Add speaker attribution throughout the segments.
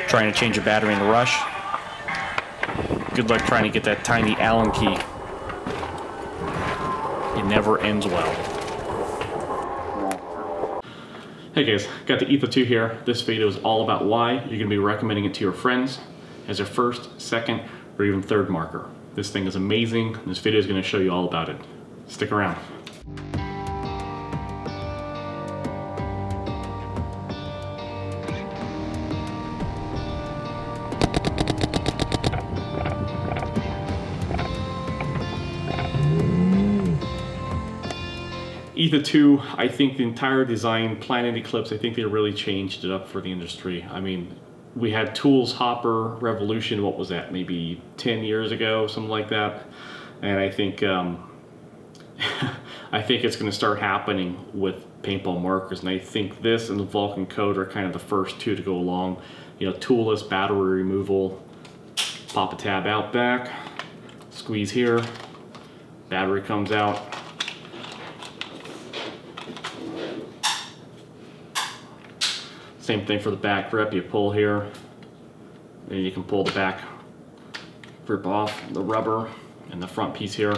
Speaker 1: trying to change a battery in a rush. Good luck trying to get that tiny Allen key. It never ends well. Hey guys, got the Etha 2 here. This video is all about why you're going to be recommending it to your friends as your first, second, or even third marker. This thing is amazing, and this video is going to show you all about it. Stick around. Etha 2, I think the entire design, Planet Eclipse, I think they really changed it up for the industry. I mean, we had Tools, Hopper, Revolution, what was that, maybe 10 years ago, something like that. And I think I think it's going to start happening with paintball markers. And I think this and the Vulcan Code are kind of the first two to go along. You know, toolless battery removal, pop a tab out back, squeeze here, battery comes out. Same thing for the back grip, you pull here, and you can pull the back grip off, the rubber, and the front piece here.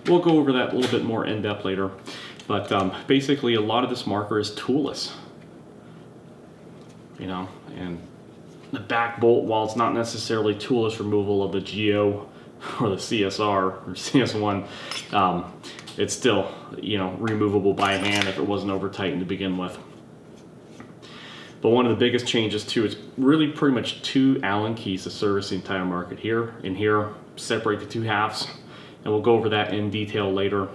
Speaker 1: We'll go over that a little bit more in depth later, but basically a lot of this marker is toolless. You know, and the back bolt, while it's not necessarily toolless removal of the Geo or the CSR or CS1, it's still, you know, removable by hand if it wasn't over tightened to begin with. But one of the biggest changes too is really pretty much two Allen keys to service the entire market. Here and here, separate the two halves, and we'll go over that in detail later.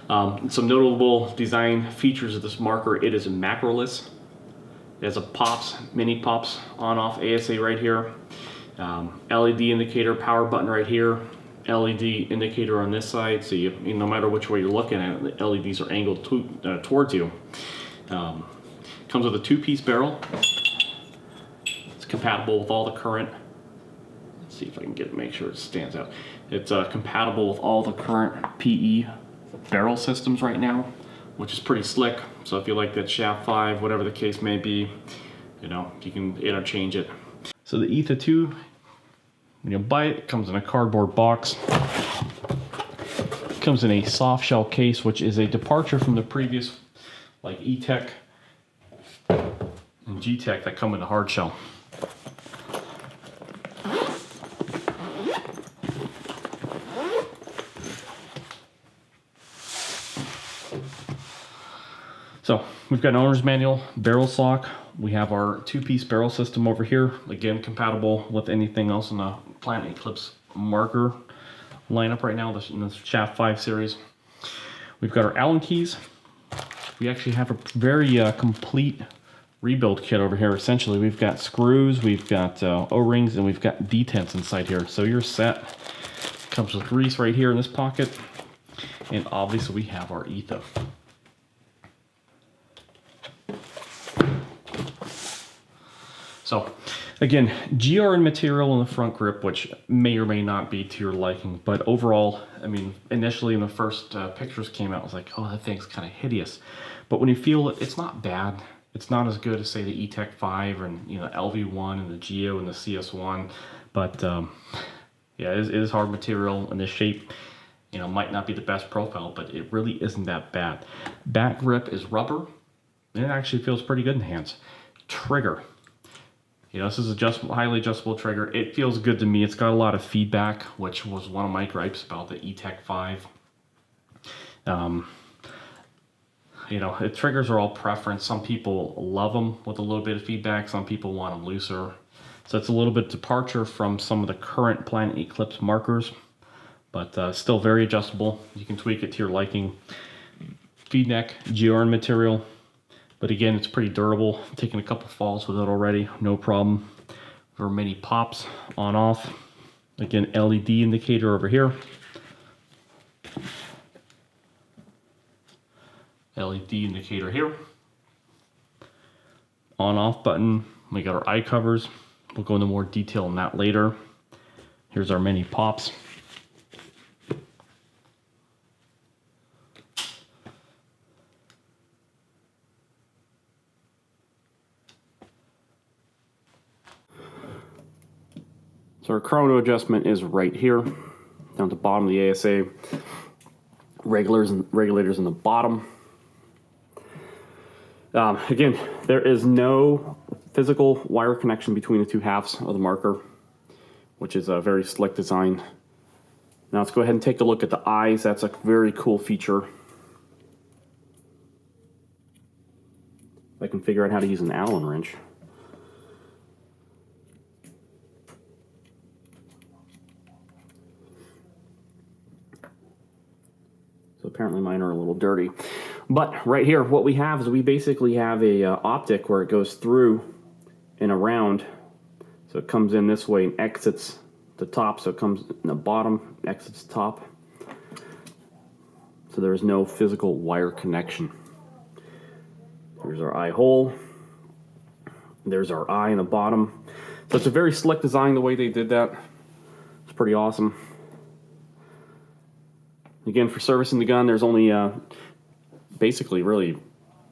Speaker 1: Some notable design features of this marker: it is macroless. It has a pops, mini pops on-off ASA right here, LED indicator, power button right here, LED indicator on this side, so you no matter which way you're looking at it, the LEDs are angled towards you. Comes with a two-piece barrel. It's compatible with all the current. Let's see if I can make sure it stands out. It's compatible with all the current PE barrel systems right now, which is pretty slick. So if you like that shaft 5, whatever the case may be, you know, you can interchange it. So the Etha 2, when you buy it, it comes in a cardboard box. It comes in a soft shell case, which is a departure from the previous, like E-Tech and G-Tech that come in a hard shell. So we've got an owner's manual, barrel sock. We have our two-piece barrel system over here. Again, compatible with anything else in the Planet Eclipse marker lineup right now, in the Shaft 5 series. We've got our Allen keys. We actually have a very complete rebuild kit over here. Essentially, we've got screws, we've got O-rings, and we've got detents inside here. So you're set. Comes with grease right here in this pocket. And obviously we have our Etha. So again, GRN material in the front grip, which may or may not be to your liking, but overall, I mean, initially when the first pictures came out, I was like, oh, that thing's kind of hideous. But when you feel it, it's not bad. It's not as good as, say, the E-Tech 5 and, you know, LV1 and the Geo and the CS1, but yeah, it is hard material, and the shape, you know, might not be the best profile, but it really isn't that bad. Back grip is rubber, and it actually feels pretty good in hands. Trigger. You know, this is a highly adjustable trigger. It feels good to me. It's got a lot of feedback, which was one of my gripes about the E-Tech 5. You know, the triggers are all preference. Some people love them with a little bit of feedback. Some people want them looser. So it's a little bit departure from some of the current Planet Eclipse markers, but still very adjustable. You can tweak it to your liking. Feed neck, GRN material. But again, it's pretty durable. I'm taking a couple falls with it already, no problem. There are many pops on off. Again, LED indicator over here. LED indicator here. On off button. We got our eye covers. We'll go into more detail on that later. Here's our mini pops. So our chrono adjustment is right here, down at the bottom of the ASA. Regulators in the bottom. Again, there is no physical wire connection between the two halves of the marker, which is a very slick design. Now let's go ahead and take a look at the eyes. That's a very cool feature. If I can figure out how to use an Allen wrench. So apparently mine are a little dirty. But right here, what we have is we basically have a optic where it goes through and around. So it comes in this way and exits the top. So it comes in the bottom, exits the top. So there is no physical wire connection. Here's our eye hole. There's our eye in the bottom. So it's a very slick design the way they did that. It's pretty awesome. Again, for servicing the gun, there's only basically really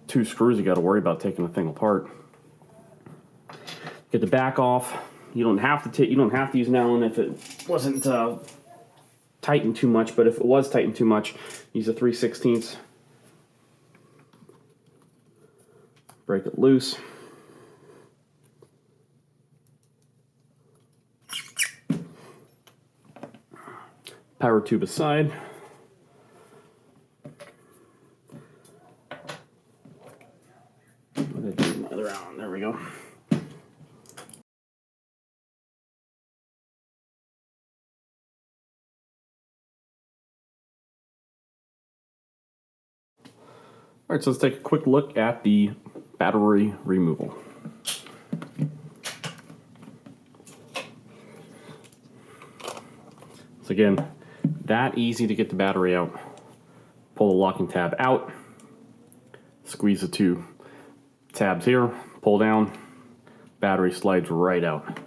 Speaker 1: 2 screws you got to worry about taking the thing apart. Get the back off. You don't have to use an Allen if it wasn't tightened too much, but if it was tightened too much, use a 3/16. Break it loose. Power tube aside. Another Allen. There we go. All right, so let's take a quick look at the battery removal. So again, that easy to get the battery out. Pull the locking tab out, squeeze the 2 tabs here, pull down, battery slides right out.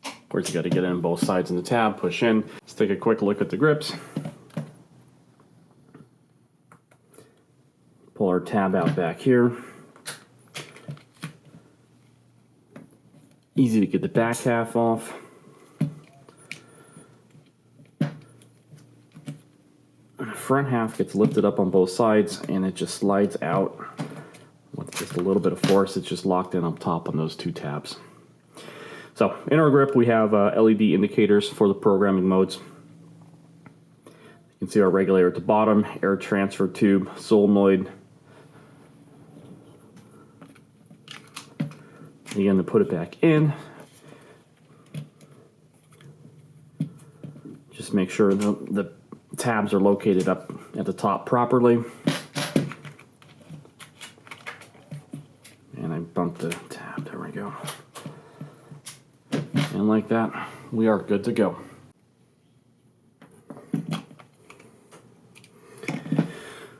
Speaker 1: Of course, you got to get in both sides in the tab, push in. Let's take a quick look at the grips. Pull our tab out back here. Easy to get the back half off. The front half gets lifted up on both sides and it just slides out with just a little bit of force. It's just locked in up top on those 2 tabs. So in our grip we have LED indicators for the programming modes. You can see our regulator at the bottom, air transfer tube, solenoid. Again, to put it back in, just make sure the tabs are located up at the top properly. And I bumped the tab, there we go. And like that, we are good to go.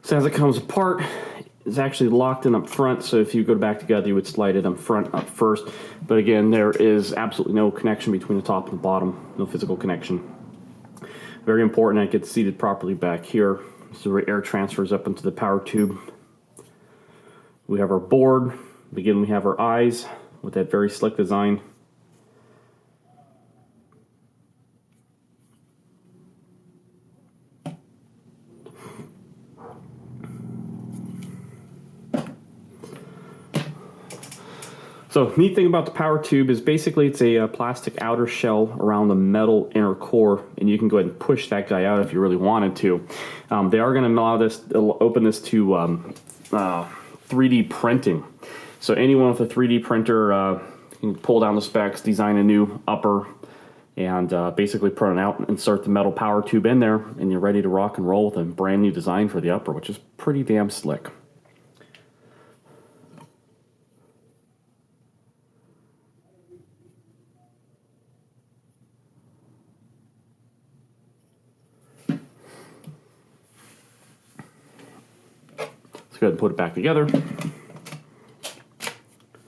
Speaker 1: So as it comes apart, it's actually locked in up front, so if you go back together, you would slide it up front up first. But again, there is absolutely no connection between the top and the bottom, no physical connection. Very important that it gets seated properly back here, so where air transfers up into the power tube. We have our board. Again, we have our eyes with that very slick design. So neat thing about the power tube is basically it's a plastic outer shell around the metal inner core, and you can go ahead and push that guy out if you really wanted to. They are going to allow this, open this to 3D printing. So anyone with a 3D printer can pull down the specs, design a new upper, and basically print it out and insert the metal power tube in there, and you're ready to rock and roll with a brand new design for the upper, which is pretty damn slick. Go ahead and put it back together.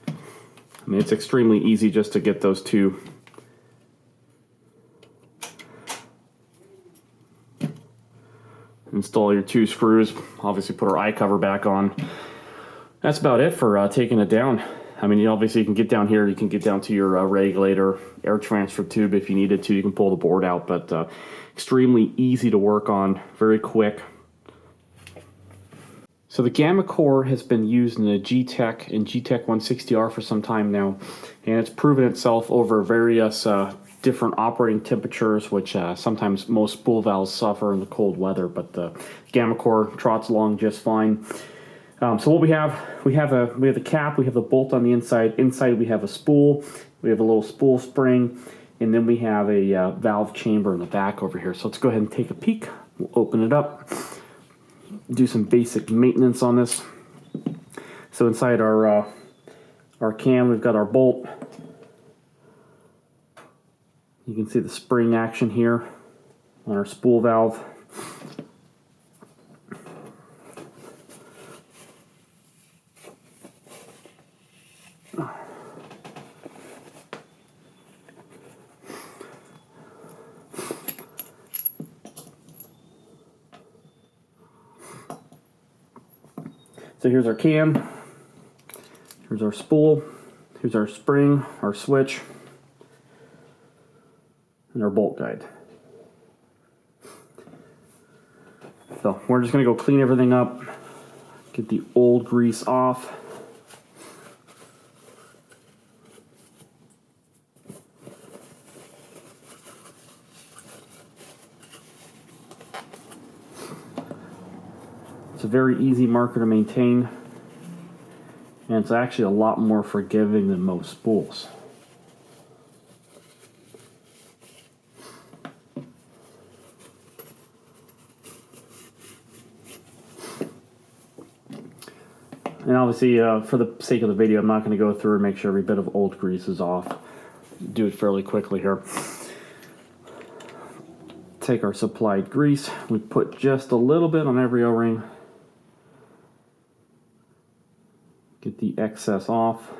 Speaker 1: I mean, it's extremely easy just to get those 2 install your 2 screws. Obviously put our eye cover back on. That's about it for taking it down. I mean, obviously you can get down here, you can get down to your regulator, air transfer tube if you needed to. You can pull the board out, but extremely easy to work on, very quick. So the Gamma core has been used in the G-Tech and G-Tech 160R for some time now, and it's proven itself over various different operating temperatures, which sometimes most spool valves suffer in the cold weather, but the Gamma core trots along just fine. So what we have the cap, we have the bolt on the inside. Inside we have a spool, we have a little spool spring, and then we have a valve chamber in the back over here. So let's go ahead and take a peek. We'll open it up, do some basic maintenance on this. So inside our cam, we've got our bolt. You can see the spring action here on our spool valve. So here's our cam, here's our spool, here's our spring, our switch, and our bolt guide. So we're just going to go clean everything up, get the old grease off. It's a very easy marker to maintain, and it's actually a lot more forgiving than most spools. And obviously, for the sake of the video, I'm not going to go through and make sure every bit of old grease is off. Do it fairly quickly here. Take our supplied grease. We put just a little bit on every O-ring. Get the excess off.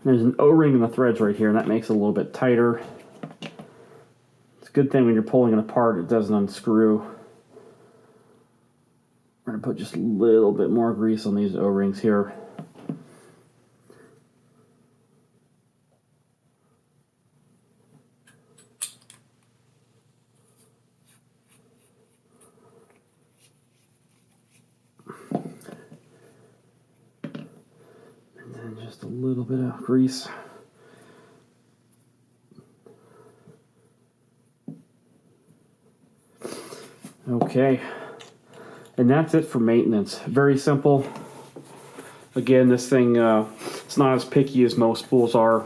Speaker 1: There's an O-ring in the threads right here, and that makes it a little bit tighter. It's a good thing when you're pulling it apart, it doesn't unscrew. We're going to put just a little bit more grease on these O-rings here. Just a little bit of grease. Okay, and that's it for maintenance. Very simple. Again, this thing, it's not as picky as most spools are.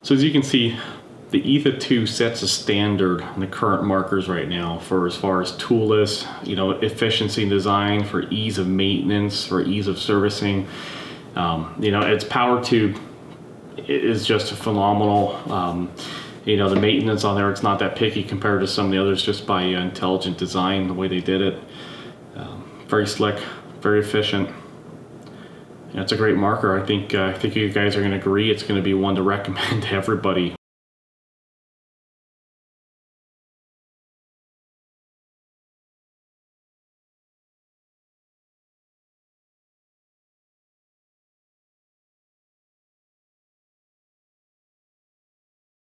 Speaker 1: So as you can see, the Etha 2 sets a standard in the current markers right now for as far as toolless, efficiency in design, for ease of maintenance, for ease of servicing. Its power tube is just phenomenal. The maintenance on there, it's not that picky compared to some of the others just by intelligent design, the way they did it. Very slick, very efficient. It's a great marker. I think you guys are going to agree it's going to be one to recommend to everybody.